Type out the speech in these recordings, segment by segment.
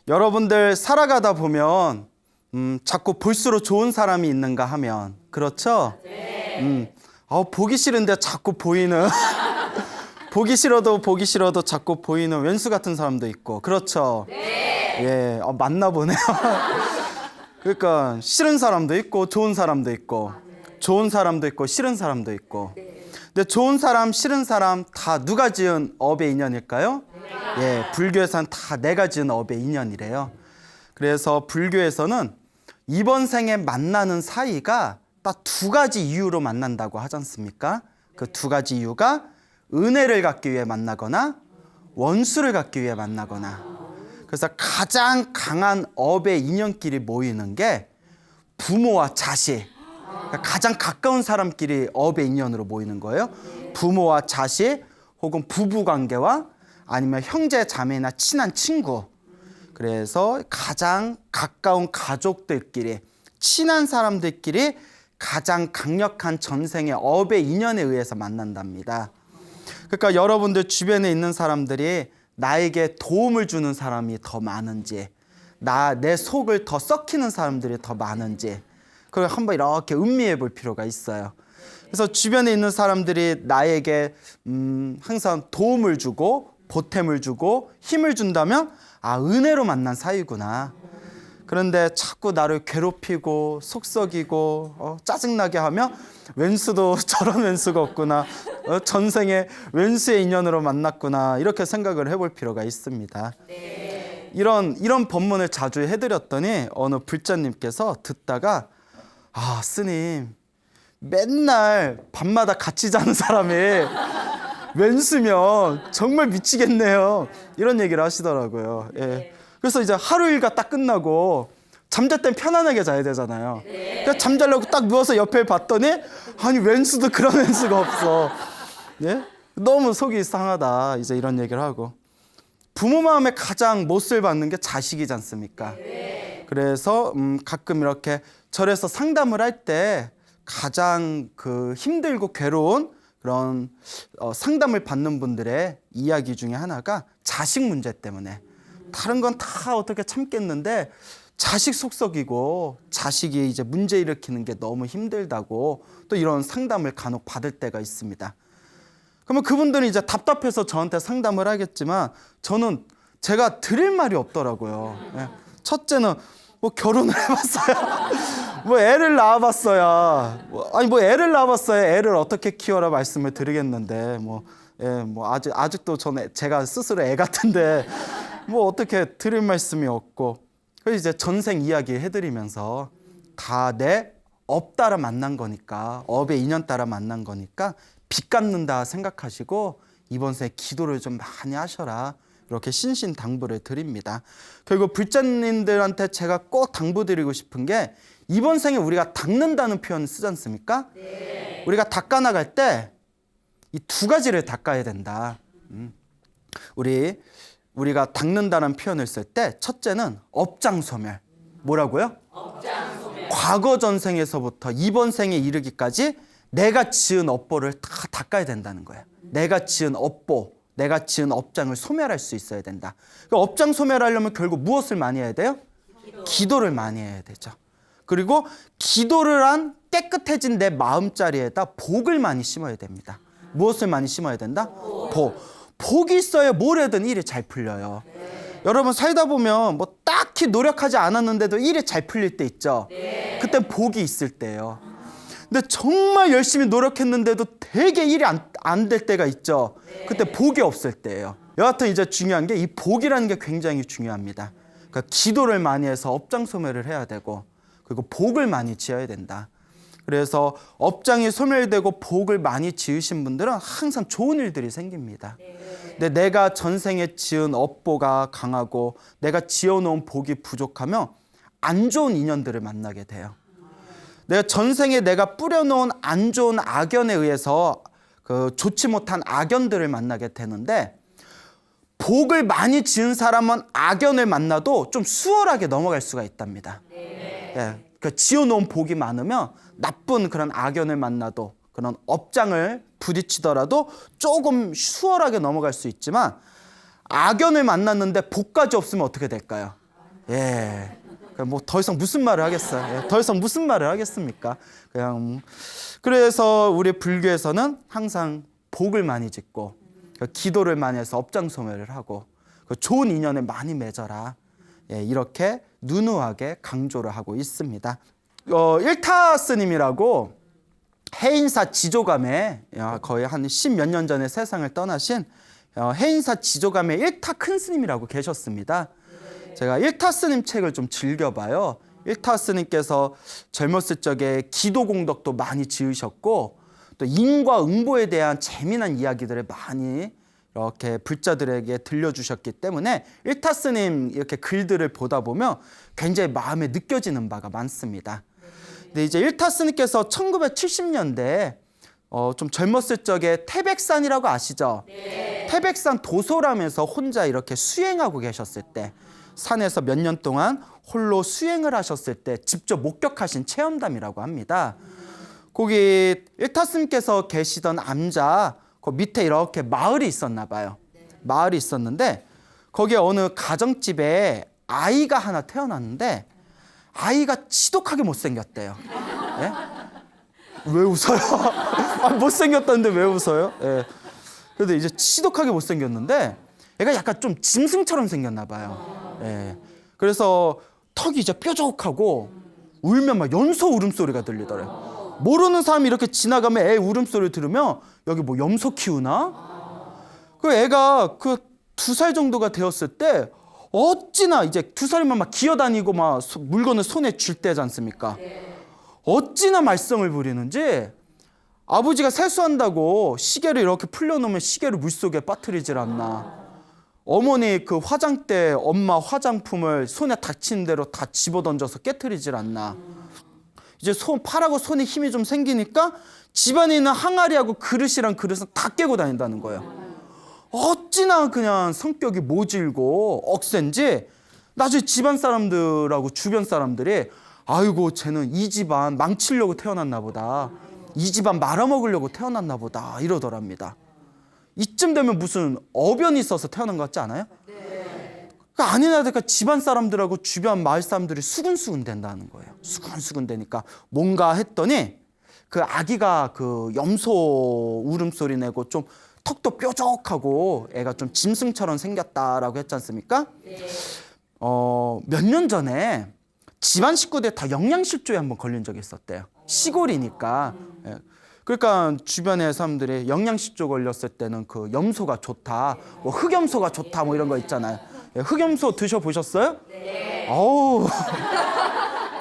여러분들 살아가다 보면 자꾸 볼수록 좋은 사람이 있는가 하면 그렇죠? 보기 싫은데 자꾸 보이는 보기 싫어도 자꾸 보이는 왼수 같은 사람도 있고 그렇죠? 예, 맞나 보네요. 그러니까 싫은 사람도 있고 좋은 사람도 있고 좋은 사람도 있고 싫은 사람도 있고 근데 좋은 사람 싫은 사람 다 누가 지은 업의 인연일까요? 예, 불교에서는 다 내가 지은 업의 인연이래요. 그래서 불교에서는 이번 생에 만나는 사이가 딱 두 가지 이유로 만난다고 하지 않습니까? 그 두 가지 이유가 은혜를 갖기 위해 만나거나 원수를 갖기 위해 만나거나. 그래서 가장 강한 업의 인연끼리 모이는 게 부모와 자식, 그러니까 가장 가까운 사람끼리 업의 인연으로 모이는 거예요. 부모와 자식 혹은 부부관계와 아니면 형제 자매나 친한 친구. 그래서 가장 가까운 가족들끼리 친한 사람들끼리 가장 강력한 전생의 업의 인연에 의해서 만난답니다. 그러니까 여러분들 주변에 있는 사람들이 나에게 도움을 주는 사람이 더 많은지 내 속을 더 썩히는 사람들이 더 많은지 그걸 한번 이렇게 음미해 볼 필요가 있어요. 그래서 주변에 있는 사람들이 나에게 항상 도움을 주고 보탬을 주고 힘을 준다면 은혜로 만난 사이구나. 그런데 자꾸 나를 괴롭히고 속썩이고 짜증나게 하면 웬수도 저런 웬수가 없구나. 전생에 웬수의 인연으로 만났구나. 이렇게 생각을 해볼 필요가 있습니다. 네. 이런 법문을 자주 해드렸더니 어느 불자님께서 듣다가 스님 맨날 밤마다 같이 자는 사람이 웬수면 정말 미치겠네요. 이런 얘기를 하시더라고요. 예. 그래서 이제 하루 일과 딱 끝나고 잠잘 땐 편안하게 자야 되잖아요. 그래서 잠자려고 딱 누워서 옆에 봤더니 웬수도 그런 웬수가 없어. 예? 너무 속이 상하다. 이제 이런 얘기를 하고 부모 마음에 가장 못을 받는 게 자식이지 않습니까? 그래서 가끔 이렇게 절에서 상담을 할 때 가장 힘들고 괴로운 그런 상담을 받는 분들의 이야기 중에 하나가 자식 문제 때문에 다른 건 다 어떻게 참겠는데 자식 속썩이고 자식이 이제 문제 일으키는 게 너무 힘들다고 또 이런 상담을 간혹 받을 때가 있습니다. 그러면 그분들은 이제 답답해서 저한테 상담을 하겠지만 저는 제가 드릴 말이 없더라고요. 예. 첫째는 결혼을 해봤어요. 애를 낳아봤어야 애를 낳아봤어야 애를 어떻게 키워라 말씀을 드리겠는데 아직도 저는 제가 스스로 애 같은데 어떻게 드릴 말씀이 없고 그래서 이제 전생 이야기 해드리면서 다 내 업 따라 만난 거니까 업의 인연 따라 만난 거니까 빚 갚는다 생각하시고 이번 생에 기도를 좀 많이 하셔라 이렇게 신신당부를 드립니다. 그리고 불자님들한테 제가 꼭 당부드리고 싶은 게 이번 생에 우리가 닦는다는 표현을 쓰지 않습니까? 네. 우리가 닦아 나갈 때 이 두 가지를 닦아야 된다. 우리가 닦는다는 표현을 쓸 때 첫째는 업장소멸. 뭐라고요? 업장소멸. 과거 전생에서부터 이번 생에 이르기까지 내가 지은 업보를 다 닦아야 된다는 거예요. 내가 지은 업보, 내가 지은 업장을 소멸할 수 있어야 된다. 업장 소멸하려면 결국 무엇을 많이 해야 돼요? 기도를 많이 해야 되죠. 그리고 기도를 한 깨끗해진 내 마음자리에다 복을 많이 심어야 됩니다. 무엇을 많이 심어야 된다? 복이 있어야 뭘 해든 일이 잘 풀려요. 여러분 살다 보면 딱히 노력하지 않았는데도 일이 잘 풀릴 때 있죠. 그때 복이 있을 때예요. 근데 정말 열심히 노력했는데도 되게 일이 안 될 때가 있죠. 그때 복이 없을 때예요. 여하튼 이제 중요한 게 이 복이라는 게 굉장히 중요합니다. 그러니까 기도를 많이 해서 업장 소멸을 해야 되고 그리고 복을 많이 지어야 된다. 그래서 업장이 소멸되고 복을 많이 지으신 분들은 항상 좋은 일들이 생깁니다. 근데 내가 전생에 지은 업보가 강하고 내가 지어놓은 복이 부족하면 안 좋은 인연들을 만나게 돼요. 내가 전생에 내가 뿌려놓은 안 좋은 악연에 의해서 좋지 못한 악연들을 만나게 되는데 복을 많이 지은 사람은 악연을 만나도 좀 수월하게 넘어갈 수가 있답니다. 예, 지어놓은 복이 많으면 나쁜 그런 악연을 만나도 그런 업장을 부딪히더라도 조금 수월하게 넘어갈 수 있지만 악연을 만났는데 복까지 없으면 어떻게 될까요? 예. 뭐 더 이상 무슨 말을 하겠어요. 예. 더 이상 무슨 말을 하겠습니까? 그냥 그래서 우리 불교에서는 항상 복을 많이 짓고 기도를 많이 해서 업장소멸을 하고 좋은 인연을 많이 맺어라. 예, 이렇게 누누하게 강조를 하고 있습니다. 일타 스님이라고 해인사 지조감에 거의 한 10몇 년 전에 세상을 떠나신 해인사 지조감의 일타 큰 스님이라고 계셨습니다. 제가 일타 스님 책을 좀 즐겨봐요. 일타 스님께서 젊었을 적에 기도 공덕도 많이 지으셨고 또 인과 응보에 대한 재미난 이야기들을 많이 이렇게 불자들에게 들려주셨기 때문에 일타 스님 이렇게 글들을 보다 보면 굉장히 마음에 느껴지는 바가 많습니다. 근데 이제 일타 스님께서 1970년대에 좀 젊었을 적에 태백산이라고 아시죠? 네. 태백산 도소람에서 혼자 이렇게 수행하고 계셨을 때 산에서 몇 년 동안 홀로 수행을 하셨을 때 직접 목격하신 체험담이라고 합니다. 거기 일타 스님께서 계시던 암자 그 밑에 이렇게 마을이 있었나 봐요. 마을이 있었는데 거기에 어느 가정집에 아이가 하나 태어났는데 아이가 지독하게 못생겼대요. 예? 왜 웃어요? 못생겼다는데 왜 웃어요? 예. 그래도 이제 지독하게 못생겼는데 얘가 약간 좀 짐승처럼 생겼나 봐요. 예. 그래서 턱이 이제 뾰족하고 울면 막 연소 울음소리가 들리더래요. 모르는 사람이 이렇게 지나가면 애 울음소리 들으면 여기 뭐 염소 키우나? 그 애가 그 2살 정도가 되었을 때 어찌나 이제 2살이면 막 기어다니고 막 물건을 손에 쥘 때지 않습니까? 어찌나 말썽을 부리는지 아버지가 세수한다고 시계를 이렇게 풀려놓으면 시계를 물속에 빠뜨리질 않나. 어머니 그 화장대 엄마 화장품을 손에 닥치는 대로 다 집어던져서 깨트리질 않나. 이제 팔하고 손에 힘이 좀 생기니까 집안에 있는 항아리하고 그릇이랑 그릇은 다 깨고 다닌다는 거예요. 어찌나 그냥 성격이 모질고 억센지 나중에 집안 사람들하고 주변 사람들이 아이고 쟤는 이 집안 망치려고 태어났나 보다. 이 집안 말아먹으려고 태어났나 보다 이러더랍니다. 이쯤 되면 무슨 어변이 있어서 태어난 것 같지 않아요? 그러니까 아니나 다를까 집안 사람들하고 주변 마을 사람들이 수근수근 된다는 거예요. 수근수근 되니까 뭔가 했더니 그 아기가 그 염소 울음소리 내고 좀 턱도 뾰족하고 애가 좀 짐승처럼 생겼다라고 했지 않습니까? 몇 년 전에 집안 식구들 다 영양실조에 한번 걸린 적이 있었대요. 시골이니까. 예. 그러니까 주변의 사람들이 영양실조 걸렸을 때는 그 염소가 좋다, 뭐 흑염소가 좋다, 뭐 이런 거 있잖아요. 예, 흑염소 드셔보셨어요? 네. 어우,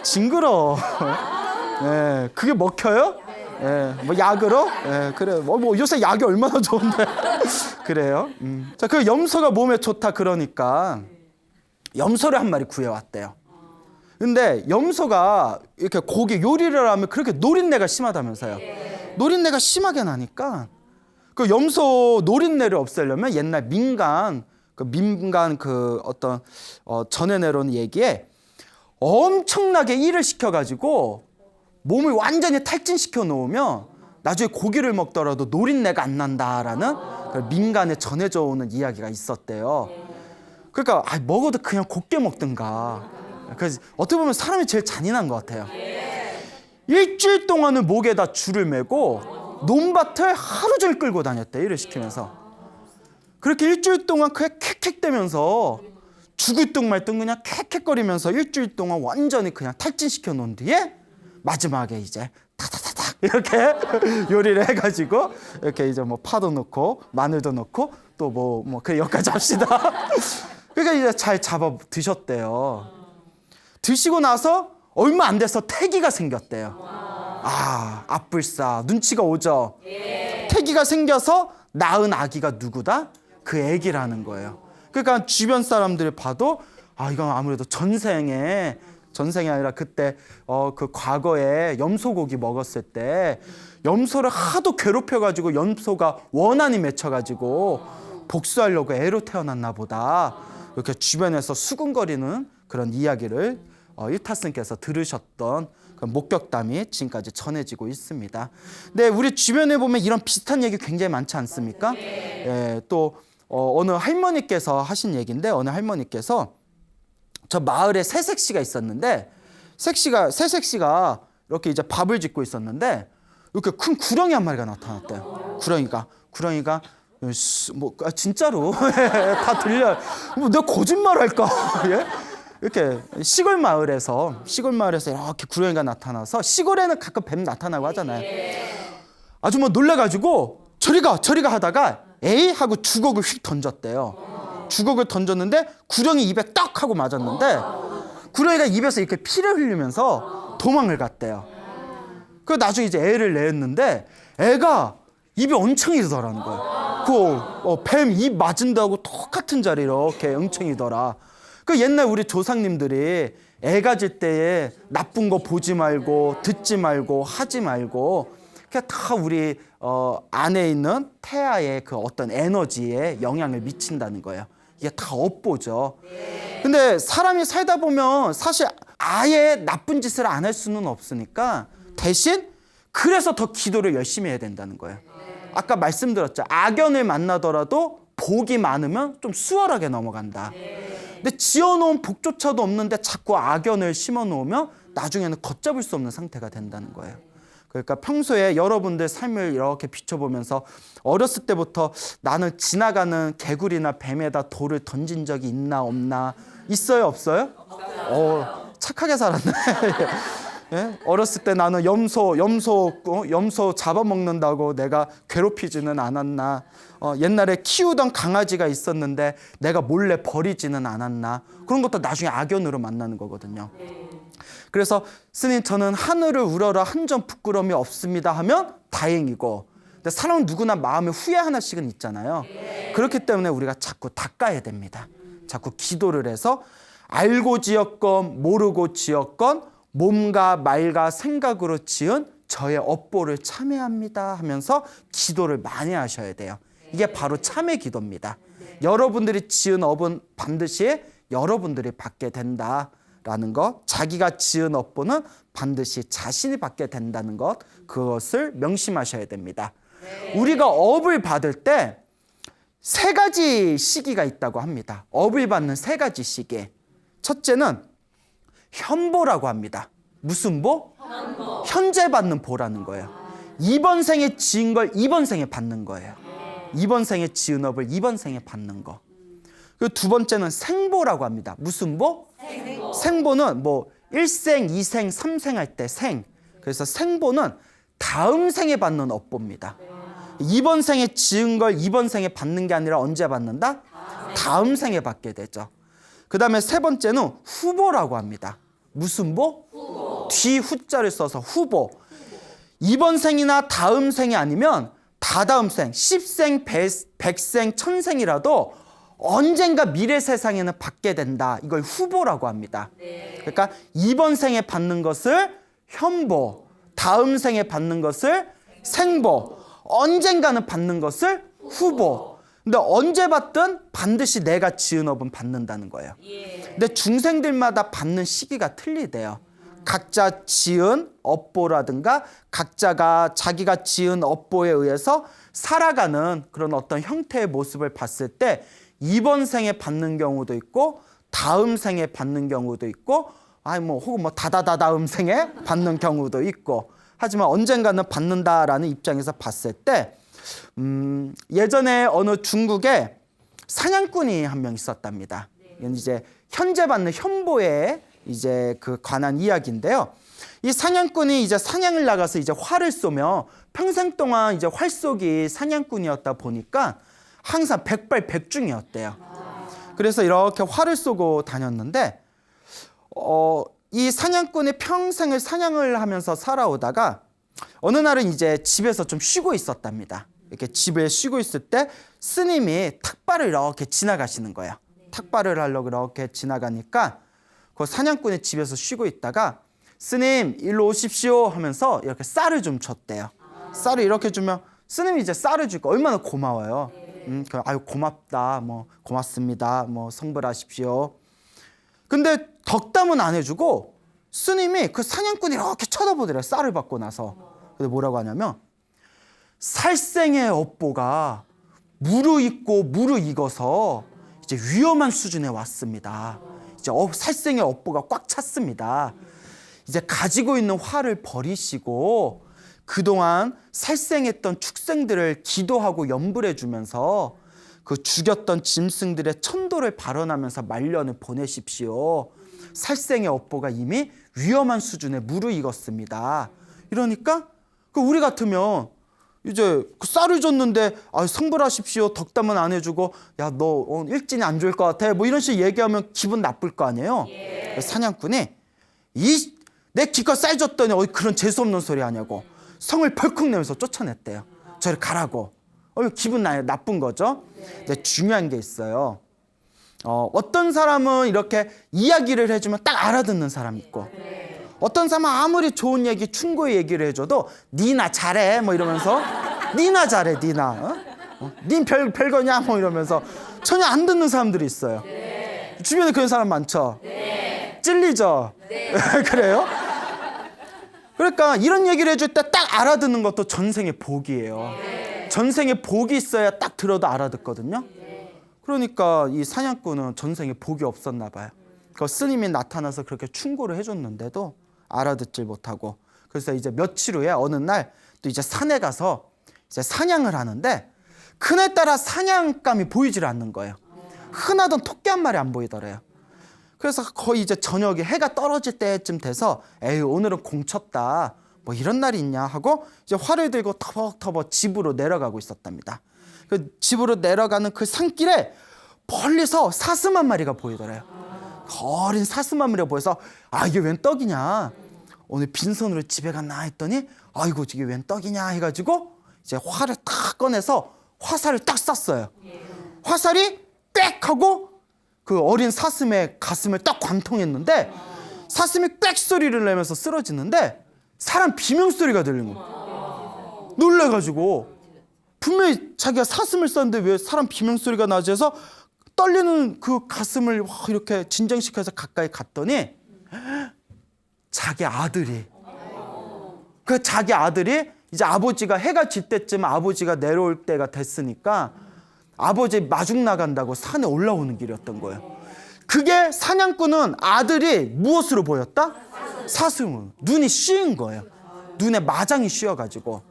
징그러. 예, 그게 먹혀요? 예, 뭐 약으로? 예, 그래. 뭐 요새 약이 얼마나 좋은데. 그래요. 자, 그 염소가 몸에 좋다 그러니까 염소를 한 마리 구해왔대요. 근데 염소가 이렇게 고기 요리를 하면 그렇게 노린내가 심하다면서요. 노린내가 심하게 나니까 그 염소 노린내를 없애려면 옛날 민간 그 어떤 전해 내려온 얘기에 엄청나게 일을 시켜가지고 몸을 완전히 탈진시켜 놓으면 나중에 고기를 먹더라도 노린내가 안 난다라는 그 민간에 전해져 오는 이야기가 있었대요. 그러니까 먹어도 그냥 곱게 먹든가. 그래서 어떻게 보면 사람이 제일 잔인한 것 같아요. 일주일 동안은 목에다 줄을 매고 논밭을 하루 종일 끌고 다녔대. 일을 시키면서. 그렇게 일주일 동안 그냥 캑캑대면서 죽을 둥 말 둥 그냥 캑캑거리면서 일주일 동안 완전히 그냥 탈진시켜 놓은 뒤에 마지막에 이제 타타타닥 이렇게 요리를 해가지고 이렇게 이제 뭐 파도 넣고 마늘도 넣고 또 뭐 그래 여기까지 합시다. 그러니까 이제 잘 잡아 드셨대요. 드시고 나서 얼마 안 돼서 태기가 생겼대요. 앞불싸 눈치가 오죠. 태기가 생겨서 낳은 아기가 누구다? 그 애기라는 거예요. 그러니까 주변 사람들이 봐도 이건 아무래도 전생에 아니라 그때 그 과거에 염소고기 먹었을 때 염소를 하도 괴롭혀가지고 염소가 원한이 맺혀가지고 복수하려고 애로 태어났나 보다. 이렇게 주변에서 수군거리는 그런 이야기를 일타스님께서 들으셨던 그 목격담이 지금까지 전해지고 있습니다. 근데 우리 주변에 보면 이런 비슷한 얘기 굉장히 많지 않습니까? 예, 또 어느 할머니께서 하신 얘기인데 어느 할머니께서 저 마을에 새 색시가 있었는데 새 색시가 이렇게 이제 밥을 짓고 있었는데 이렇게 큰 구렁이 한 마리가 나타났대요. 구렁이가 진짜로 다 들려. 내가 거짓말할까? 예? 이렇게 시골 마을에서 이렇게 구렁이가 나타나서 시골에는 가끔 뱀 나타나고 하잖아요. 아주 놀래가지고 저리 가 하다가 에이 하고 주걱을 휙 던졌대요. 주걱을 던졌는데 구렁이 입에 떡 하고 맞았는데 구렁이가 입에서 이렇게 피를 흘리면서 도망을 갔대요. 그 나중에 이제 애를 낳았는데 애가 입이 엉청이더라는 거예요. 뱀 입 맞은다고 똑같은 자리로 이렇게 엉청이더라. 그 옛날 우리 조상님들이 애 가질 때에 나쁜 거 보지 말고 듣지 말고 하지 말고 그게 다 우리 안에 있는 태아의 그 어떤 에너지에 영향을 미친다는 거예요. 이게 다 업보죠. 근데 사람이 살다 보면 사실 아예 나쁜 짓을 안 할 수는 없으니까 대신 그래서 더 기도를 열심히 해야 된다는 거예요. 아까 말씀드렸죠. 악연을 만나더라도 복이 많으면 좀 수월하게 넘어간다. 근데 지어놓은 복조차도 없는데 자꾸 악연을 심어놓으면 나중에는 걷잡을 수 없는 상태가 된다는 거예요. 그러니까 평소에 여러분들 삶을 이렇게 비춰보면서 어렸을 때부터 나는 지나가는 개구리나 뱀에다 돌을 던진 적이 있나 없나? 있어요 없어요? 착하게 살았네. 예? 어렸을 때 나는 염소 잡아먹는다고 내가 괴롭히지는 않았나? 옛날에 키우던 강아지가 있었는데 내가 몰래 버리지는 않았나? 그런 것도 나중에 악연으로 만나는 거거든요. 그래서 스님 저는 하늘을 우러러 한 점 부끄러움이 없습니다 하면 다행이고, 근데 사람은 누구나 마음에 후회 하나씩은 있잖아요. 그렇기 때문에 우리가 자꾸 닦아야 됩니다. 자꾸 기도를 해서 알고 지었건 모르고 지었건 몸과 말과 생각으로 지은 저의 업보를 참회합니다 하면서 기도를 많이 하셔야 돼요. 이게 바로 참회 기도입니다. 여러분들이 지은 업은 반드시 여러분들이 받게 된다라는 것, 자기가 지은 업보는 반드시 자신이 받게 된다는 것, 그것을 명심하셔야 됩니다. 우리가 업을 받을 때 세 가지 시기가 있다고 합니다. 업을 받는 세 가지 시기. 첫째는 현보라고 합니다. 무슨 보? 현재 받는 보라는 거예요. 이번 생에 지은 걸 이번 생에 받는 거예요. 이번 생에 지은 업을 이번 생에 받는 거. 그리고 두 번째는 생보라고 합니다. 무슨 보? 생보는 1생, 2생, 3생 할 때 생. 그래서 생보는 다음 생에 받는 업보입니다. 이번 생에 지은 걸 이번 생에 받는 게 아니라 언제 받는다? 다음 생에 받게 되죠. 그 다음에 세 번째는 후보라고 합니다. 무슨 보? 후보. 뒤 후자를 써서 후보. 이번 생이나 다음 생이 아니면 다다음 생, 10생, 100생, 1000생이라도 언젠가 미래 세상에는 받게 된다. 이걸 후보라고 합니다. 그러니까 이번 생에 받는 것을 현보, 다음 생에 받는 것을 생보, 언젠가는 받는 것을 후보. 근데 언제 받든 반드시 내가 지은 업은 받는다는 거예요. 근데 중생들마다 받는 시기가 틀리대요. 각자 지은 업보라든가 각자가 자기가 지은 업보에 의해서 살아가는 그런 어떤 형태의 모습을 봤을 때 이번 생에 받는 경우도 있고 다음 생에 받는 경우도 있고 혹은 다다다다음 생에 받는 경우도 있고, 하지만 언젠가는 받는다라는 입장에서 봤을 때 예전에 어느 중국에 사냥꾼이 한 명 있었답니다. 이건 이제 현재 받는 현보에 이제 그 관한 이야기인데요. 이 사냥꾼이 이제 사냥을 나가서 이제 활을 쏘며 평생 동안 이제 활쏘기 사냥꾼이었다 보니까 항상 백발백중이었대요. 그래서 이렇게 활을 쏘고 다녔는데 이 사냥꾼이 평생을 사냥을 하면서 살아오다가 어느 날은 이제 집에서 좀 쉬고 있었답니다. 이렇게 집에 쉬고 있을 때 스님이 탁발을 이렇게 지나가시는 거예요. 탁발을 하려고 이렇게 지나가니까 그 사냥꾼이 집에서 쉬고 있다가 스님 일로 오십시오 하면서 이렇게 쌀을 좀 줬대요. 쌀을 이렇게 주면 스님이 이제 쌀을 주고 얼마나 고마워요. 아유 고맙다, 고맙습니다, 성불하십시오. 근데 덕담은 안 해주고 스님이 그 사냥꾼이 이렇게 쳐다보더래요. 쌀을 받고 나서. 근데 뭐라고 하냐면 살생의 업보가 무르익고 무르익어서 이제 위험한 수준에 왔습니다. 이제 살생의 업보가 꽉 찼습니다. 이제 가지고 있는 화를 버리시고 그동안 살생했던 축생들을 기도하고 염불해 주면서 그 죽였던 짐승들의 천도를 발언하면서 말년을 보내십시오. 살생의 업보가 이미 위험한 수준에 무르익었습니다. 이러니까 우리 같으면 이제 그 쌀을 줬는데 성불하십시오. 덕담은 안 해주고 야 너 일진이 안 좋을 것 같아 뭐 이런 식으로 얘기하면 기분 나쁠 거 아니에요. 사냥꾼이 내 기껏 쌀 줬더니 그런 재수없는 소리 하냐고 성을 펄컥 내면서 쫓아냈대요. 저를 가라고. 기분 나쁜 거죠. 근데 중요한 게 있어요. 어떤 사람은 이렇게 이야기를 해주면 딱 알아듣는 사람이 있고 어떤 사람은 아무리 좋은 얘기 충고의 얘기를 해줘도 니나 잘해 뭐 이러면서 니나 잘해 니나 닌 별거냐 뭐 이러면서 전혀 안 듣는 사람들이 있어요. 주변에 그런 사람 많죠. 찔리죠. 그래요? 그러니까 이런 얘기를 해줄 때 딱 알아듣는 것도 전생의 복이에요. 전생에 복이 있어야 딱 들어도 알아듣거든요. 그러니까 이 사냥꾼은 전생에 복이 없었나 봐요. 그 스님이 나타나서 그렇게 충고를 해줬는데도 알아듣질 못하고 그래서 이제 며칠 후에 어느 날 또 이제 산에 가서 이제 사냥을 하는데 그날따라 사냥감이 보이질 않는 거예요. 흔하던 토끼 한 마리 안 보이더래요. 그래서 거의 이제 저녁에 해가 떨어질 때쯤 돼서 에이 오늘은 공쳤다 뭐 이런 날이 있냐 하고 이제 활을 들고 터벅터벅 집으로 내려가고 있었답니다. 그 집으로 내려가는 그 산길에 멀리서 사슴 한 마리가 보이더래요. 어린 사슴 한 마리가 보여서 이게 웬 떡이냐 오늘 빈손으로 집에 갔나 했더니 아이고 이게 웬 떡이냐 해가지고 이제 활을 딱 꺼내서 화살을 딱 쐈어요. 화살이 꽥 하고 그 어린 사슴의 가슴을 딱 관통했는데 사슴이 꽥 소리를 내면서 쓰러지는데 사람 비명소리가 들리는 거예요. 놀래가지고 분명히 자기가 사슴을 쐈는데 왜 사람 비명소리가 나지 해서 떨리는 그 가슴을 이렇게 진정시켜서 가까이 갔더니 자기 아들이 이제 아버지가 해가 질 때쯤 아버지가 내려올 때가 됐으니까 아버지 마중 나간다고 산에 올라오는 길이었던 거예요. 그게 사냥꾼은 아들이 무엇으로 보였다? 사슴으로. 눈이 씌인 거예요. 눈에 마장이 씌어가지고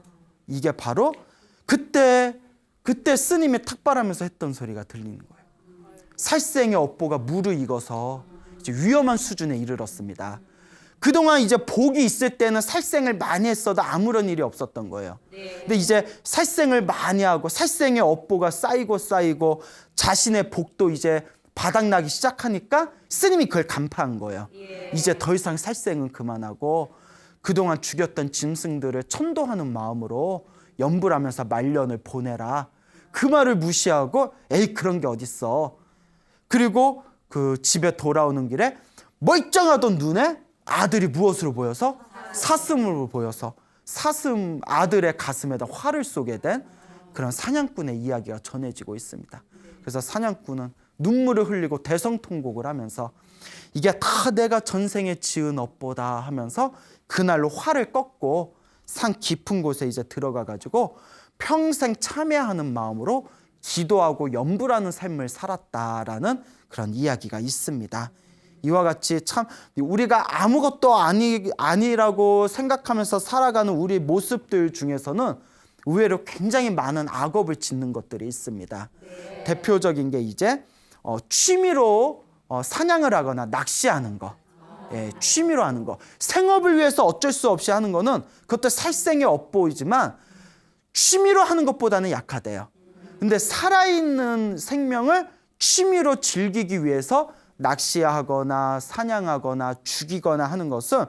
이게 바로 그때 스님이 탁발하면서 했던 소리가 들리는 거예요. 살생의 업보가 무르익어서 이제 위험한 수준에 이르렀습니다. 그동안 이제 복이 있을 때는 살생을 많이 했어도 아무런 일이 없었던 거예요. 근데 이제 살생을 많이 하고 살생의 업보가 쌓이고 자신의 복도 이제 바닥나기 시작하니까 스님이 그걸 간파한 거예요. 이제 더 이상 살생은 그만하고 그동안 죽였던 짐승들을 천도하는 마음으로 염불하면서 말년을 보내라. 그 말을 무시하고 에이 그런 게 어딨어. 그리고 그 집에 돌아오는 길에 멀쩡하던 눈에 아들이 무엇으로 보여서? 사슴으로 보여서 사슴 아들의 가슴에다 활을 쏘게 된 그런 사냥꾼의 이야기가 전해지고 있습니다. 그래서 사냥꾼은 눈물을 흘리고 대성통곡을 하면서 이게 다 내가 전생에 지은 업보다 하면서 그날로 활을 꺾고 산 깊은 곳에 이제 들어가 가지고 평생 참회하는 마음으로 기도하고 염불하는 삶을 살았다라는 그런 이야기가 있습니다. 이와 같이 참 우리가 아무것도 아니라고 생각하면서 살아가는 우리 모습들 중에서는 의외로 굉장히 많은 악업을 짓는 것들이 있습니다. 대표적인 게 이제 취미로 사냥을 하거나 낚시하는 거. 취미로 하는 거. 생업을 위해서 어쩔 수 없이 하는 거는 그것도 살생의 업보이지만 취미로 하는 것보다는 약하대요. 근데 살아있는 생명을 취미로 즐기기 위해서 낚시하거나 사냥하거나 죽이거나 하는 것은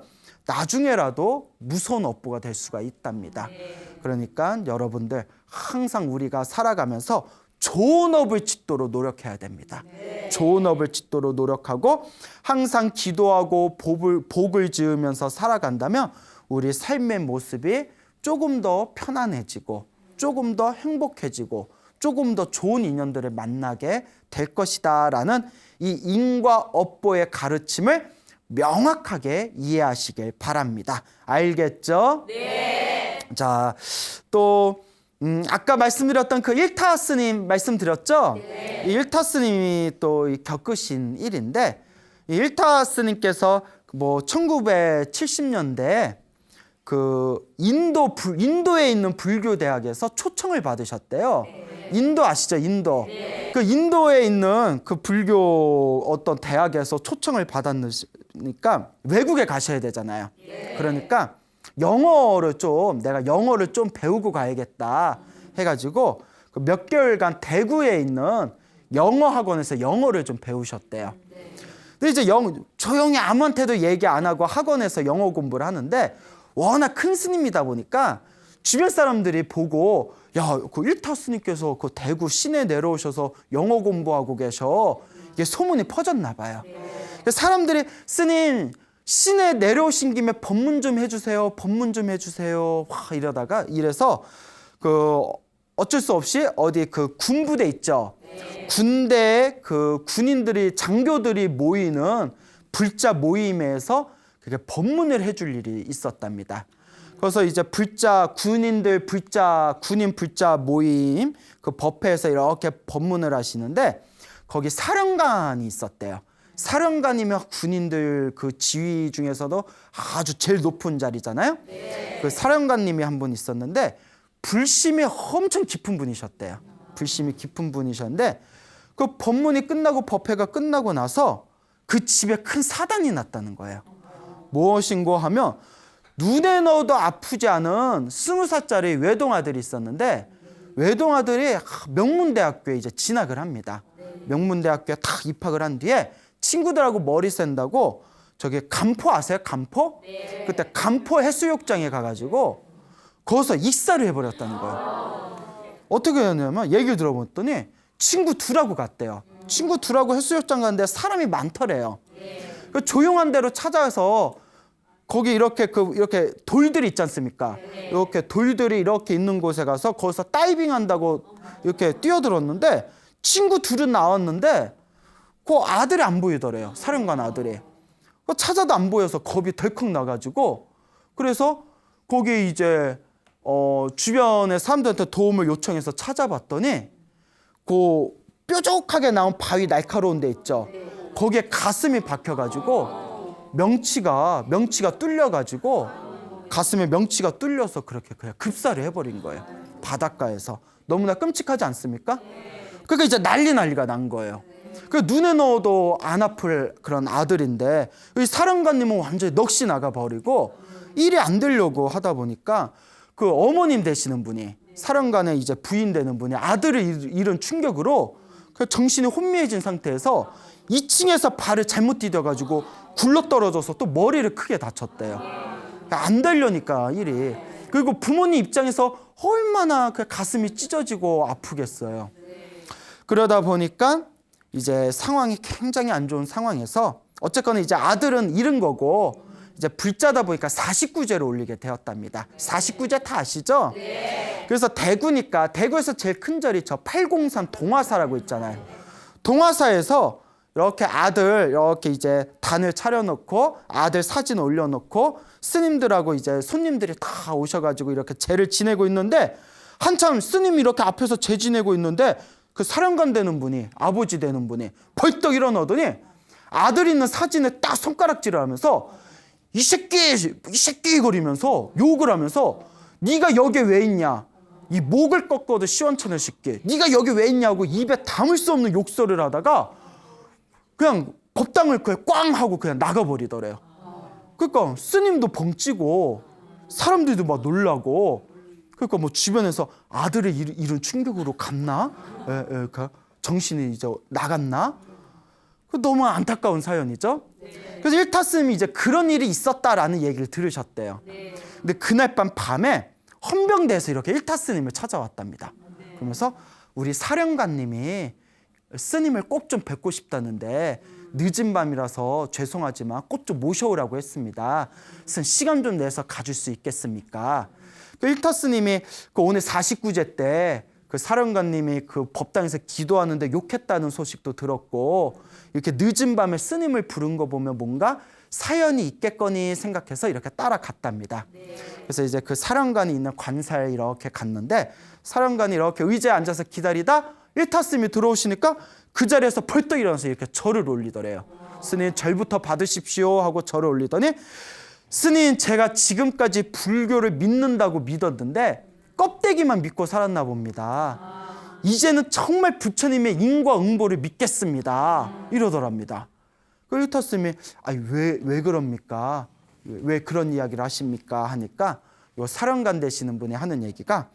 나중에라도 무서운 업보가 될 수가 있답니다. 그러니까 여러분들 항상 우리가 살아가면서 좋은 업을 짓도록 노력해야 됩니다. 좋은 업을 짓도록 노력하고 항상 기도하고 복을 지으면서 살아간다면 우리 삶의 모습이 조금 더 편안해지고 조금 더 행복해지고 조금 더 좋은 인연들을 만나게 될 것이다 라는 이 인과 업보의 가르침을 명확하게 이해하시길 바랍니다. 알겠죠? 네. 자, 또 아까 말씀드렸던 그 일타 스님 말씀드렸죠? 네. 이 일타 스님이 또 겪으신 일인데 이 일타 스님께서 뭐 1970년대에 그 인도에 있는 불교 대학에서 초청을 받으셨대요. 인도 아시죠? 인도. 그 인도에 있는 그 불교 어떤 대학에서 초청을 받았으니까 외국에 가셔야 되잖아요. 그러니까 내가 영어를 좀 배우고 가야겠다 해가지고 그 몇 개월간 대구에 있는 영어 학원에서 영어를 좀 배우셨대요. 근데 이제 조용히 아무한테도 얘기 안 하고 학원에서 영어 공부를 하는데 워낙 큰 스님이다 보니까 주변 사람들이 보고 야, 그 일타 스님께서 그 대구 시내 내려오셔서 영어 공부하고 계셔. 이게 소문이 퍼졌나 봐요. 사람들이 스님 시내 내려오신 김에 법문 좀 해주세요. 법문 좀 해주세요. 와 이래서 그 어쩔 수 없이 어디 그 군부대 있죠. 군대에 그 군인들이 장교들이 모이는 불자 모임에서 그게 법문을 해줄 일이 있었답니다. 그래서 이제 군인 불자 모임 그 법회에서 이렇게 법문을 하시는데 거기 사령관이 있었대요. 사령관이면 군인들 그 지휘 중에서도 아주 제일 높은 자리잖아요. 그 사령관님이 한 분 있었는데 불심이 엄청 깊은 분이셨대요. 불심이 깊은 분이셨는데 그 법문이 끝나고 법회가 끝나고 나서 그 집에 큰 사단이 났다는 거예요. 무엇인고 하면 눈에 넣어도 아프지 않은 20살짜리 외동아들이 있었는데 외동아들이 명문대학교에 이제 진학을 합니다. 명문대학교에 딱 입학을 한 뒤에 친구들하고 머리 샌다고 저기 간포 아세요? 간포? 그때 간포 해수욕장에 가가지고 거기서 익사를 해버렸다는 거예요. 어떻게 했냐면 얘기를 들어봤더니 친구 둘하고 갔대요. 친구 둘하고 해수욕장 갔는데 사람이 많더래요. 그 조용한 데로 찾아서 거기 이렇게 돌들이 있지 않습니까? 이렇게 돌들이 이렇게 있는 곳에 가서 거기서 다이빙 한다고 이렇게 뛰어들었는데 친구 둘은 나왔는데 그 아들이 안 보이더래요. 사령관 아들이. 찾아도 안 보여서 겁이 덜컥 나가지고 그래서 거기 이제 주변의 사람들한테 도움을 요청해서 찾아봤더니 그 뾰족하게 나온 바위 날카로운 데 있죠. 거기에 가슴이 박혀가지고 명치가 뚫려가지고 가슴에 명치가 뚫려서 그렇게 그냥 급사를 해버린 거예요. 바닷가에서. 너무나 끔찍하지 않습니까? 그러니까 이제 난리가 난 거예요. 그 눈에 넣어도 안 아플 그런 아들인데 이 사령관님은 완전히 넋이 나가버리고 일이 안 되려고 하다 보니까 그 어머님 되시는 분이 사령관의 이제 부인 되는 분이 아들을 잃은 충격으로 그 정신이 혼미해진 상태에서 2층에서 발을 잘못 디뎌가지고 굴러떨어져서 또 머리를 크게 다쳤대요. 안 되려니까 일이. 그리고 부모님 입장에서 얼마나 그 가슴이 찢어지고 아프겠어요. 그러다 보니까 이제 상황이 굉장히 안 좋은 상황에서 어쨌거나 이제 아들은 잃은 거고 이제 불자다 보니까 49제를 올리게 되었답니다. 49제 다 아시죠? 그래서 대구니까 대구에서 제일 큰 절이 저 803 동화사라고 있잖아요. 동화사에서 이렇게 아들 이렇게 이제 단을 차려놓고 아들 사진 올려놓고 스님들하고 이제 손님들이 다 오셔가지고 이렇게 제를 지내고 있는데 한참 스님이 이렇게 앞에서 제 지내고 있는데 그 사령관 되는 분이 아버지 되는 분이 벌떡 일어나더니 아들 있는 사진에 딱 손가락질을 하면서 이 새끼 거리면서 욕을 하면서 네가 여기 왜 있냐 이 목을 꺾어도 시원찮을 새끼 네가 여기 왜 있냐고 입에 담을 수 없는 욕설을 하다가 그냥 법당을 그냥 꽝 하고 그냥 나가버리더래요. 그러니까 스님도 벙찌고 사람들도 막 놀라고 그러니까 뭐 주변에서 아들을 잃은 충격으로 갔나? 정신이 이제 나갔나? 너무 안타까운 사연이죠. 그래서 일타 스님이 이제 그런 일이 있었다라는 얘기를 들으셨대요. 근데 그날 밤에 헌병대에서 이렇게 일타 스님을 찾아왔답니다. 그러면서 우리 사령관님이 스님을 꼭 좀 뵙고 싶다는데 늦은 밤이라서 죄송하지만 꼭 좀 모셔오라고 했습니다. 스님 시간 좀 내서 가줄 수 있겠습니까? 그 일타 스님이 그 오늘 49제 때 그 사령관님이 그 법당에서 기도하는데 욕했다는 소식도 들었고 이렇게 늦은 밤에 스님을 부른 거 보면 뭔가 사연이 있겠거니 생각해서 이렇게 따라갔답니다. 그래서 이제 그 사령관이 있는 관사에 이렇게 갔는데 사령관이 이렇게 의자에 앉아서 기다리다 일타 스님이 들어오시니까 그 자리에서 벌떡 일어나서 이렇게 절을 올리더래요. 스님 절부터 받으십시오 하고 절을 올리더니 스님 제가 지금까지 불교를 믿는다고 믿었는데 껍데기만 믿고 살았나 봅니다. 이제는 정말 부처님의 인과응보를 믿겠습니다. 이러더랍니다. 그 일타 스님이 왜 그럽니까? 왜 그런 이야기를 하십니까? 하니까 요 사령관 되시는 분이 하는 얘기가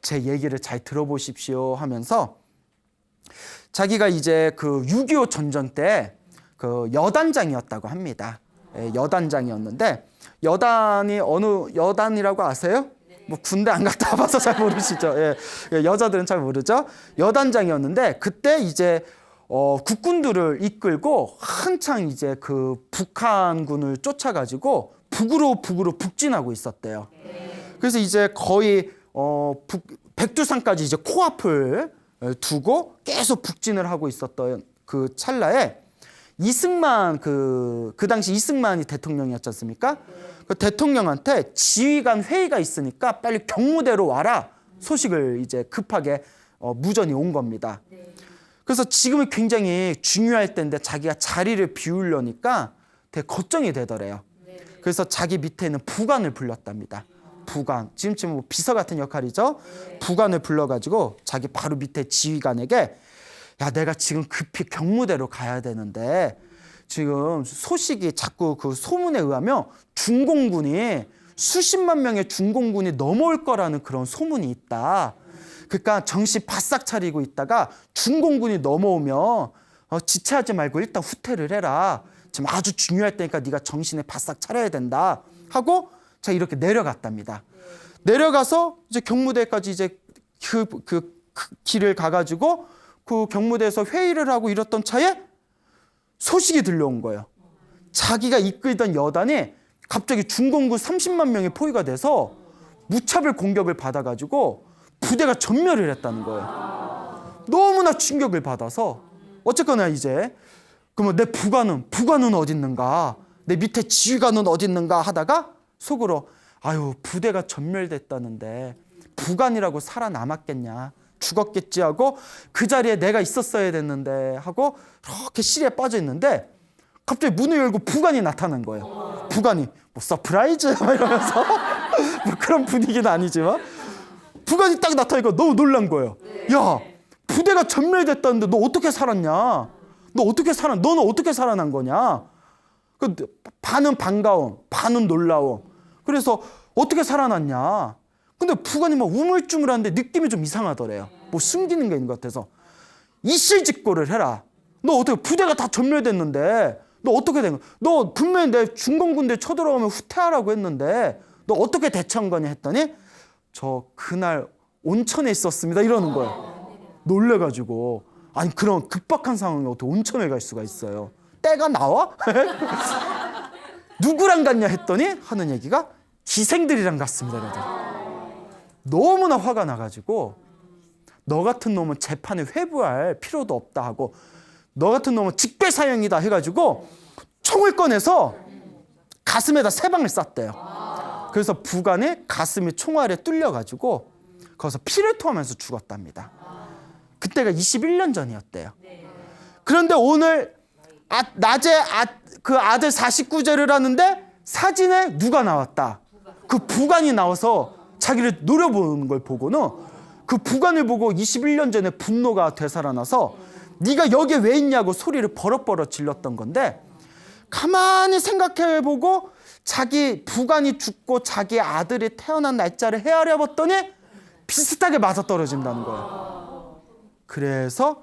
제 얘기를 잘 들어보십시오 하면서 자기가 이제 그 6.25 전전 때 그 여단장이었다고 합니다. 여단장이었는데 여단이 어느 여단이라고 아세요? 뭐 군대 안 갔다 와봐서 잘 모르시죠. 여자들은 잘 모르죠. 여단장이었는데 그때 이제 국군들을 이끌고 한창 이제 그 북한군을 쫓아가지고 북으로 북진하고 있었대요. 그래서 이제 거의 백두산까지 이제 코앞을 두고 계속 북진을 하고 있었던 그 찰나에 이승만 그 당시 이승만이 대통령이었지 않습니까? 그 대통령한테 지휘관 회의가 있으니까 빨리 경무대로 와라 소식을 이제 급하게 무전이 온 겁니다. 그래서 지금은 굉장히 중요할 때인데 자기가 자리를 비우려니까 되게 걱정이 되더래요. 그래서 자기 밑에 있는 부관을 불렀답니다. 부관, 지금 뭐 비서 같은 역할이죠. 부관을 불러가지고 자기 바로 밑에 지휘관에게 야, 내가 지금 급히 경무대로 가야 되는데 지금 소식이 자꾸 그 소문에 의하면 중공군이 수십만 명의 중공군이 넘어올 거라는 그런 소문이 있다. 그러니까 정신 바싹 차리고 있다가 중공군이 넘어오면 지체하지 말고 일단 후퇴를 해라. 지금 아주 중요할 때니까 네가 정신을 바싹 차려야 된다 하고 자 이렇게 내려갔답니다. 내려가서 이제 경무대까지 이제 그 길을 가가지고 그 경무대에서 회의를 하고 이랬던 차에 소식이 들려온 거예요. 자기가 이끌던 여단이 갑자기 중공군 30만 명의 포위가 돼서 무차별 공격을 받아가지고 부대가 전멸을 했다는 거예요. 너무나 충격을 받아서 어쨌거나 이제 그러면 내 부관은 어디 있는가? 내 밑에 지휘관은 어디 있는가 하다가 속으로 아유 부대가 전멸됐다는데 부관이라고 살아남았겠냐? 죽었겠지 하고 그 자리에 내가 있었어야 됐는데 하고 이렇게 시리에 빠져 있는데 갑자기 문을 열고 부관이 나타난 거예요. 부관이 뭐 서프라이즈 막 이러면서 뭐 그런 분위기는 아니지만 부관이 딱 나타나니까 너무 놀란 거예요. 야 부대가 전멸됐다는데 너 어떻게 살았냐? 너는 어떻게 살아난 거냐? 그 반은 반가움, 반은 놀라움. 그래서 어떻게 살아났냐? 근데 부관이 막 우물쭈물한데 느낌이 좀 이상하더래요. 뭐 숨기는 게 있는 것 같아서. 이실직고를 해라. 너 어떻게 부대가 다 전멸됐는데 너 어떻게 된 거야? 너 분명히 내 중공군대 쳐들어오면 후퇴하라고 했는데 너 어떻게 대처한 거냐 했더니 저 그날 온천에 있었습니다 이러는 거예요. 놀래가지고 아니 그런 급박한 상황에 어떻게 온천에 갈 수가 있어요. 때가 나와? 누구랑 갔냐 했더니 하는 얘기가 기생들이랑 갔습니다. 너무나 화가 나가지고 너 같은 놈은 재판에 회부할 필요도 없다 하고 너 같은 놈은 직배사형이다 해가지고 총을 꺼내서 가슴에다 3방을 쐈대요. 그래서 부관의 가슴이 총알에 뚫려가지고 거기서 피를 토하면서 죽었답니다. 그때가 21년 전이었대요. 그런데 오늘 낮에 그 아들 49제를 하는데 사진에 누가 나왔다. 그 부관이 나와서 자기를 노려보는 걸 보고는 그 부관을 보고 21년 전에 분노가 되살아나서 네가 여기에 왜 있냐고 소리를 버럭버럭 질렀던 건데 가만히 생각해보고 자기 부관이 죽고 자기 아들이 태어난 날짜를 헤아려 봤더니 비슷하게 맞아떨어진다는 거예요. 그래서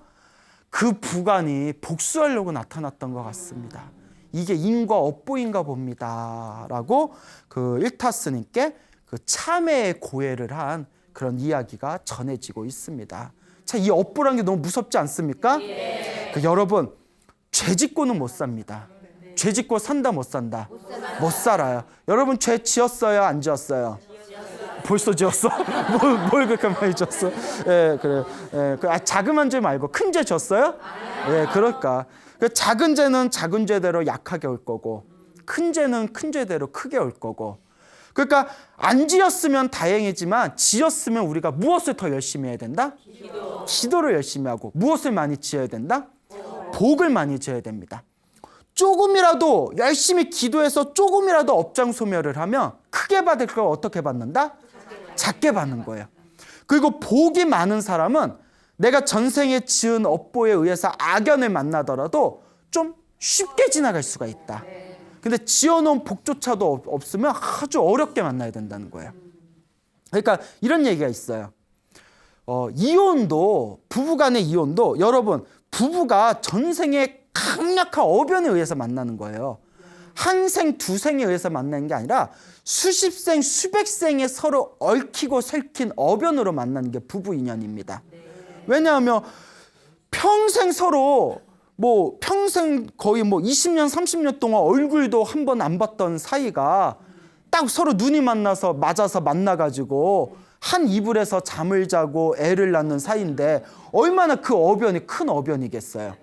그 부관이 복수하려고 나타났던 것 같습니다. 이게 인과 업보인가 봅니다 라고 그 일타스님께 그 참회의 고해를 한 그런 이야기가 전해지고 있습니다. 자, 이 업보라는 게 너무 무섭지 않습니까? 그 여러분 죄 짓고는 못 삽니다. 죄 짓고 산다 못 산다? 못 살아요. 여러분 죄 지었어요 안 지었어요? 벌써 지었어? 뭘 그렇게 많이 지었어? 예, 그래. 예, 자그만 죄 말고 큰 죄 졌어요? 예, 그러니까 작은 죄는 작은 죄대로 약하게 올 거고 큰 죄는 큰 죄대로 크게 올 거고. 그러니까 안 지었으면 다행이지만 지었으면 우리가 무엇을 더 열심히 해야 된다? 기도를 열심히 하고 무엇을 많이 지어야 된다? 복을 많이 지어야 됩니다. 조금이라도 열심히 기도해서 조금이라도 업장 소멸을 하면 크게 받을 걸 어떻게 받는다? 작게 받는 거예요. 그리고 복이 많은 사람은 내가 전생에 지은 업보에 의해서 악연을 만나더라도 좀 쉽게 지나갈 수가 있다. 근데 지어놓은 복조차도 없으면 아주 어렵게 만나야 된다는 거예요. 그러니까 이런 얘기가 있어요. 이혼도, 부부간의 이혼도 여러분, 부부가 전생에 강력한 어변에 의해서 만나는 거예요. 한 생, 두 생에 의해서 만나는 게 아니라 수십 생, 수백 생에 서로 얽히고 설킨 어변으로 만나는 게 부부 인연입니다. 왜냐하면 평생 서로 평생 거의 20년, 30년 동안 얼굴도 한 번 안 봤던 사이가 딱 서로 눈이 맞아서 만나가지고 한 이불에서 잠을 자고 애를 낳는 사이인데 얼마나 그 어변이 큰 어변이겠어요.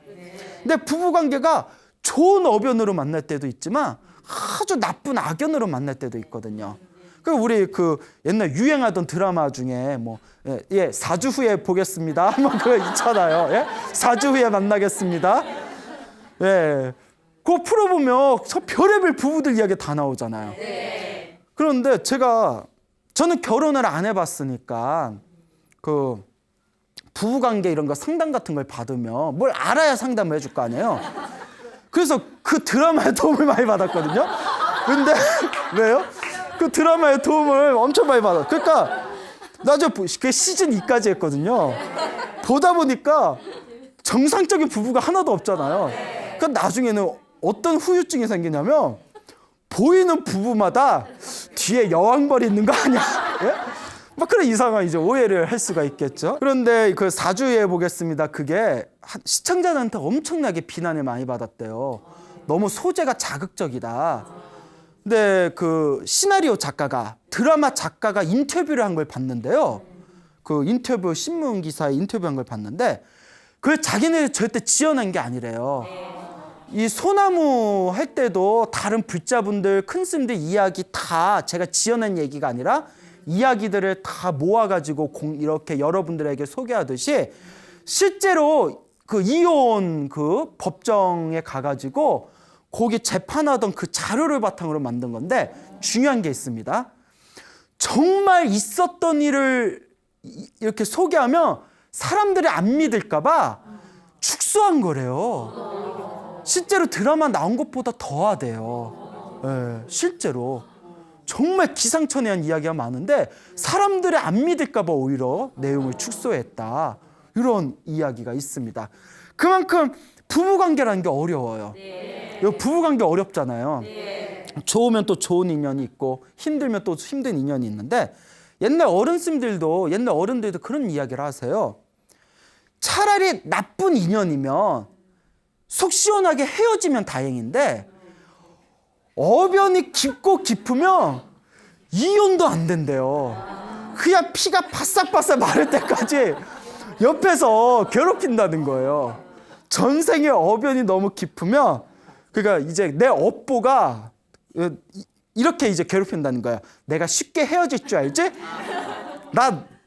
근데 부부관계가 좋은 어변으로 만날 때도 있지만 아주 나쁜 악연으로 만날 때도 있거든요. 우리 옛날 유행하던 드라마 중에 4주 후에 보겠습니다. 그거 있잖아요. 예? 4주 후에 만나겠습니다. 예. 그거 풀어보면 별의별 부부들 이야기 다 나오잖아요. 그런데 저는 결혼을 안 해봤으니까 부부관계 이런 거 상담 같은 걸 받으면 뭘 알아야 상담을 해줄 거 아니에요. 그래서 그 드라마에 도움을 많이 받았거든요. 근데 왜요? 그 드라마의 도움을 엄청 많이 받았어요. 그러니까 나중에 그 시즌 2까지 했거든요. 보다 보니까 정상적인 부부가 하나도 없잖아요. 그러니까 나중에는 어떤 후유증이 생기냐면 보이는 부부마다 뒤에 여왕벌이 있는 거 아니야? 예? 그런 이상한 이제 오해를 할 수가 있겠죠. 그런데 그 4주에 보겠습니다. 그게 시청자들한테 엄청나게 비난을 많이 받았대요. 너무 소재가 자극적이다. 근데 시나리오 작가가, 드라마 작가가 인터뷰를 한 걸 봤는데요. 신문 기사에 인터뷰한 걸 봤는데 그걸 자기네들 절대 지어낸 게 아니래요. 이 소나무 할 때도 다른 불자분들, 큰 스님들 이야기 다 제가 지어낸 얘기가 아니라 이야기들을 다 모아가지고 이렇게 여러분들에게 소개하듯이 실제로 이혼 법정에 가가지고 거기 재판하던 그 자료를 바탕으로 만든 건데 중요한 게 있습니다. 정말 있었던 일을 이렇게 소개하면 사람들이 안 믿을까 봐 축소한 거래요. 실제로 드라마 나온 것보다 더하대요. 네, 실제로. 정말 기상천외한 이야기가 많은데 사람들이 안 믿을까 봐 오히려 내용을 축소했다. 이런 이야기가 있습니다. 그만큼 부부관계라는 게 어려워요. 부부관계 어렵잖아요. 좋으면 또 좋은 인연이 있고 힘들면 또 힘든 인연이 있는데 옛날 어른들도 그런 이야기를 하세요. 차라리 나쁜 인연이면 속 시원하게 헤어지면 다행인데 어변이 깊고 깊으면 이혼도 안 된대요. 그냥 피가 바싹바싹 마를 때까지 옆에서 괴롭힌다는 거예요. 전생의 어변이 너무 깊으면 그러니까 이제 내 업보가 이렇게 이제 괴롭힌다는 거야. 내가 쉽게 헤어질 줄 알지?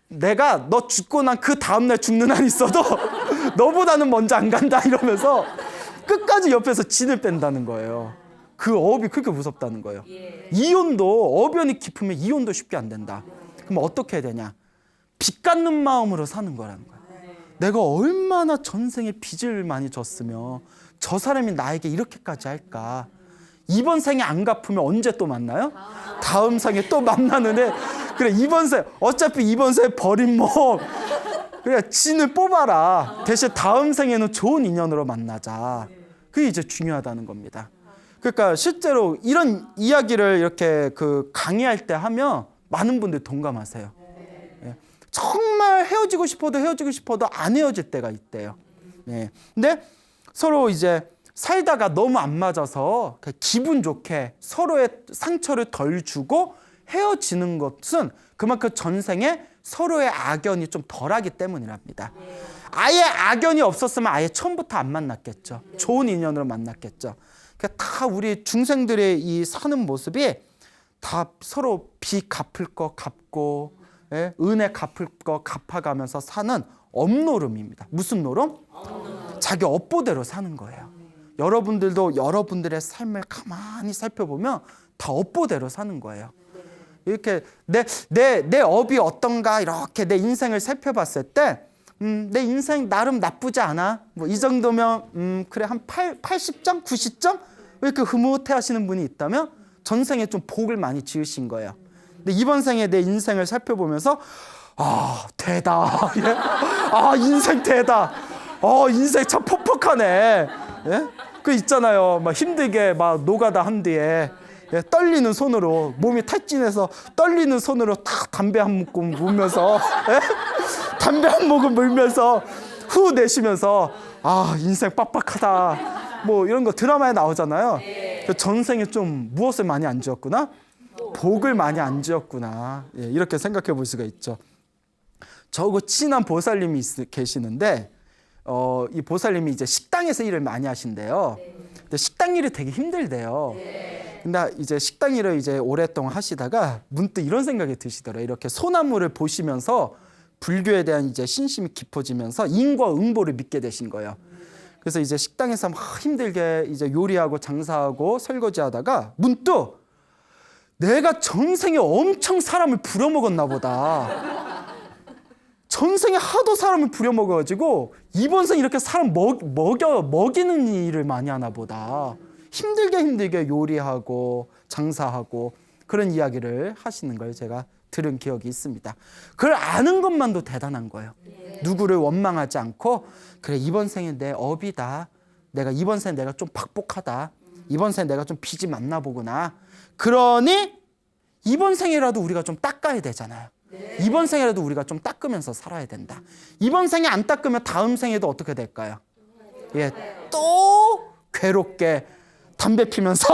내가 너 죽고 난 그 다음날 죽는 한 있어도 너보다는 먼저 안 간다 이러면서 끝까지 옆에서 진을 뺀다는 거예요. 그 업이 그렇게 무섭다는 거예요. 이혼도 어변이 깊으면 이혼도 쉽게 안 된다. 그럼 어떻게 해야 되냐? 빚 갚는 마음으로 사는 거라는 거예요. 내가 얼마나 전생에 빚을 많이 졌으면 저 사람이 나에게 이렇게까지 할까? 이번 생에 안 갚으면 언제 또 만나요? 다음 생에 또 만나는데 그래 어차피 이번 생에 버린 몸 그래 진을 뽑아라. 대신 다음 생에는 좋은 인연으로 만나자. 그게 이제 중요하다는 겁니다. 그러니까 실제로 이런 이야기를 이렇게 강의할 때 하면 많은 분들이 동감하세요. 정말 헤어지고 싶어도 안 헤어질 때가 있대요. 근데 서로 이제 살다가 너무 안 맞아서 기분 좋게 서로의 상처를 덜 주고 헤어지는 것은 그만큼 전생에 서로의 악연이 좀 덜하기 때문이랍니다. 아예 악연이 없었으면 아예 처음부터 안 만났겠죠. 좋은 인연으로 만났겠죠. 그러니까 다 우리 중생들의 이 사는 모습이 다 서로 빚 갚을 거 갚고 은혜 갚을 거 갚아가면서 사는 업노름입니다. 무슨 노름? 자기 업보대로 사는 거예요. 여러분들도 여러분들의 삶을 가만히 살펴보면 다 업보대로 사는 거예요. 이렇게 내 업이 어떤가 이렇게 내 인생을 살펴봤을 때 내 인생 나름 나쁘지 않아. 뭐 이 정도면 그래 한 80점, 90점? 왜 이렇게 흐뭇해 하시는 분이 있다면 전생에 좀 복을 많이 지으신 거예요. 근데 이번 생에 내 인생을 살펴보면서 대다. 예? 인생 대다. 인생 참 퍽퍽하네. 예? 그 있잖아요. 막 힘들게 막 노가다 한 뒤에 떨리는 손으로 몸이 탈진해서 떨리는 손으로 탁 담배 한 모금 물면서 담배 한 모금 물면서 후 내쉬면서 인생 빡빡하다 뭐 이런 거 드라마에 나오잖아요. 전생에 좀 무엇을 많이 안 지었구나? 복을 많이 안 지었구나. 이렇게 생각해 볼 수가 있죠. 저하고 친한 보살님이 계시는데 이 보살님이 이제 식당에서 일을 많이 하신대요. 근데 식당 일이 되게 힘들대요. 근데 이제 식당 일을 이제 오랫동안 하시다가 문득 이런 생각이 드시더라고요. 이렇게 소나무를 보시면서 불교에 대한 이제 신심이 깊어지면서 인과응보를 믿게 되신 거예요. 그래서 이제 식당에서 막 힘들게 이제 요리하고 장사하고 설거지하다가 문득 내가 전생에 엄청 사람을 부려먹었나 보다. 전생에 하도 사람을 부려먹어가지고 이번 생 이렇게 사람 먹이는 일을 많이 하나 보다. 힘들게 요리하고 장사하고 그런 이야기를 하시는 걸 제가 들은 기억이 있습니다. 그걸 아는 것만도 대단한 거예요. 누구를 원망하지 않고 그래 이번 생에 내 업이다. 내가 이번 생에 내가 좀 박복하다. 이번 생에 내가 좀 빚이 많나 보구나. 그러니 이번 생이라도 우리가 좀 닦아야 되잖아요. 이번 생에라도 우리가 좀 닦으면서 살아야 된다. 이번 생에 안 닦으면 다음 생에도 어떻게 될까요? 또 괴롭게 담배 피면서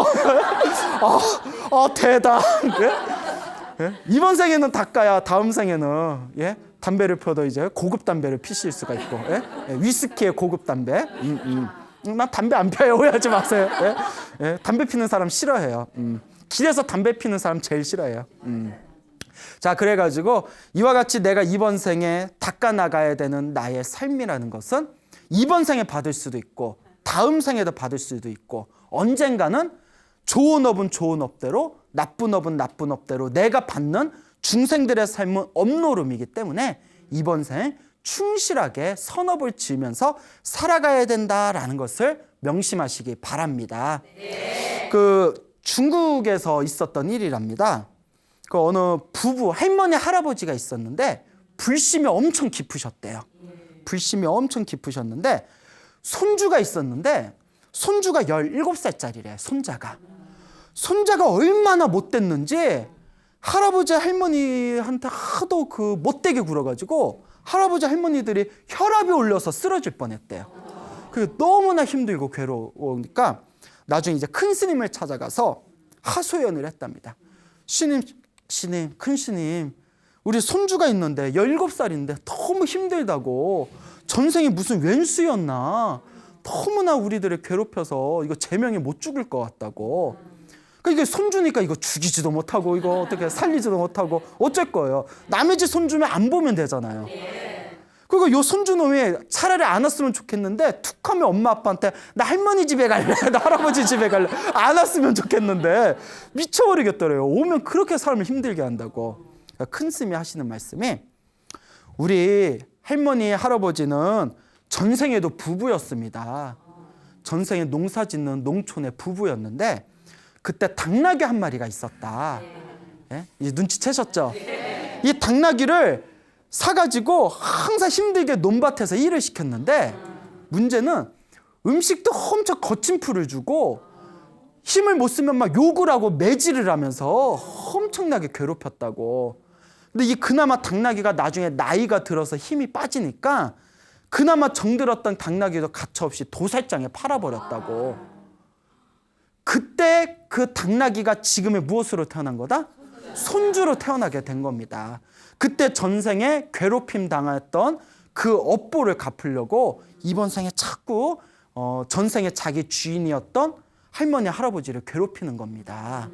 대다. 이번 생에는 닦아야 다음 생에는 담배를 펴도 이제 고급 담배를 피실 수가 있고 위스키의 고급 담배. 나 담배 안 펴요. 오해하지 마세요. 담배 피는 사람 싫어해요. 길에서 담배 피는 사람 제일 싫어해요. 자, 그래가지고 이와 같이 내가 이번 생에 닦아나가야 되는 나의 삶이라는 것은 이번 생에 받을 수도 있고 다음 생에도 받을 수도 있고 언젠가는 좋은 업은 좋은 업대로 나쁜 업은 나쁜 업대로 내가 받는 중생들의 삶은 업노름이기 때문에 이번 생 충실하게 선업을 지으면서 살아가야 된다라는 것을 명심하시기 바랍니다. 그 중국에서 있었던 일이랍니다. 그 어느 부부 할머니 할아버지가 있었는데 불심이 엄청 깊으셨대요. 불심이 엄청 깊으셨는데 손주가 있었는데 손주가 17살짜리래. 손자가 얼마나 못됐는지 할아버지 할머니한테 하도 그 못되게 굴어가지고 할아버지 할머니들이 혈압이 올려서 쓰러질 뻔했대요. 그게 너무나 힘들고 괴로우니까 나중에 이제 큰 스님을 찾아가서 하소연을 했답니다. 스님, 큰 스님, 우리 손주가 있는데 17살인데 너무 힘들다고 전생이 무슨 왼수였나 너무나 우리들을 괴롭혀서 이거 제명에 못 죽을 것 같다고. 그러니까 이게 손주니까 이거 죽이지도 못하고 이거 어떻게 살리지도 못하고 어쩔 거예요. 남의 집 손주면 안 보면 되잖아요. 그리고 요 손주놈이 차라리 안 왔으면 좋겠는데 툭 하면 엄마 아빠한테 나 할머니 집에 갈래, 나 할아버지 집에 갈래. 안 왔으면 좋겠는데 미쳐버리겠더래요. 오면 그렇게 사람을 힘들게 한다고. 그러니까 큰 스님이 하시는 말씀이 우리 할머니 할아버지는 전생에도 부부였습니다. 전생에 농사 짓는 농촌의 부부였는데 그때 당나귀 한 마리가 있었다. 이제 눈치채셨죠? 이 당나귀를 사가지고 항상 힘들게 논밭에서 일을 시켰는데 문제는 음식도 엄청 거친 풀을 주고 힘을 못 쓰면 막 욕을 하고 매질을 하면서 엄청나게 괴롭혔다고. 근데 이 그나마 당나귀가 나중에 나이가 들어서 힘이 빠지니까 그나마 정들었던 당나귀도 가차없이 도살장에 팔아버렸다고. 그때 그 당나귀가 지금의 무엇으로 태어난 거다? 손주로 태어나게 된 겁니다. 그때 전생에 괴롭힘 당했던 그 업보를 갚으려고 이번 생에 자꾸 전생에 자기 주인이었던 할머니 할아버지를 괴롭히는 겁니다.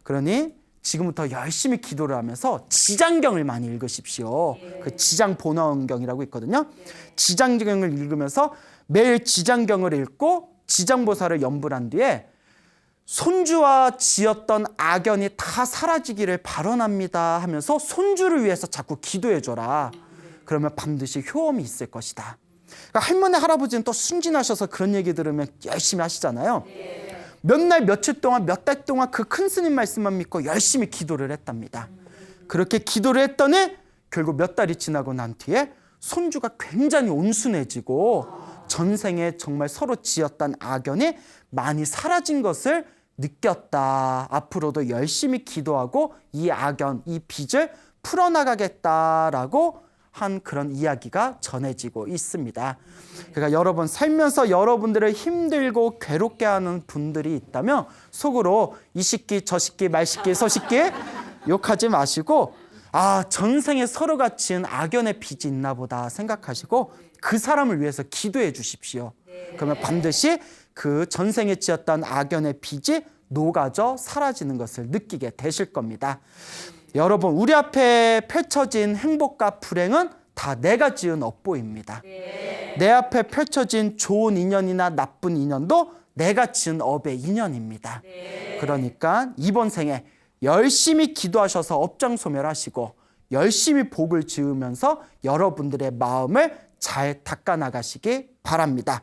그러니 지금부터 열심히 기도를 하면서 지장경을 많이 읽으십시오. 그 지장본원경이라고 있거든요. 지장경을 읽으면서 매일 지장경을 읽고 지장보살을 염불한 뒤에 손주와 지었던 악연이 다 사라지기를 발언합니다 하면서 손주를 위해서 자꾸 기도해줘라. 그러면 반드시 효험이 있을 것이다. 그러니까 할머니 할아버지는 또 순진하셔서 그런 얘기 들으면 열심히 하시잖아요. 몇 날 며칠 동안 몇 달 동안 그 큰 스님 말씀만 믿고 열심히 기도를 했답니다. 그렇게 기도를 했더니 결국 몇 달이 지나고 난 뒤에 손주가 굉장히 온순해지고 전생에 정말 서로 지었던 악연이 많이 사라진 것을 느꼈다. 앞으로도 열심히 기도하고 이 악연, 이 빚을 풀어나가겠다라고 한 그런 이야기가 전해지고 있습니다. 그러니까 여러분 살면서 여러분들을 힘들고 괴롭게 하는 분들이 있다면 속으로 이 시끼 저 시끼 말 시끼 서 시끼 욕하지 마시고 전생에 서로가 지은 악연의 빚이 있나 보다 생각하시고 그 사람을 위해서 기도해 주십시오. 그러면 반드시 그 전생에 지었던 악연의 빚이 녹아져 사라지는 것을 느끼게 되실 겁니다. 여러분 우리 앞에 펼쳐진 행복과 불행은 다 내가 지은 업보입니다. 내 앞에 펼쳐진 좋은 인연이나 나쁜 인연도 내가 지은 업의 인연입니다. 그러니까 이번 생에 열심히 기도하셔서 업장소멸하시고 열심히 복을 지으면서 여러분들의 마음을 잘 닦아나가시기 바랍니다.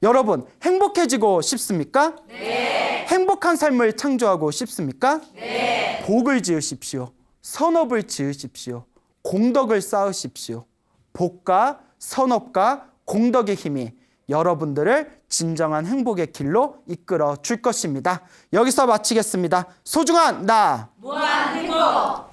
여러분 행복해지고 싶습니까? 네. 행복한 삶을 창조하고 싶습니까? 네. 복을 지으십시오. 선업을 지으십시오. 공덕을 쌓으십시오. 복과 선업과 공덕의 힘이 여러분들을 진정한 행복의 길로 이끌어 줄 것입니다. 여기서 마치겠습니다. 소중한 나 무한 행복.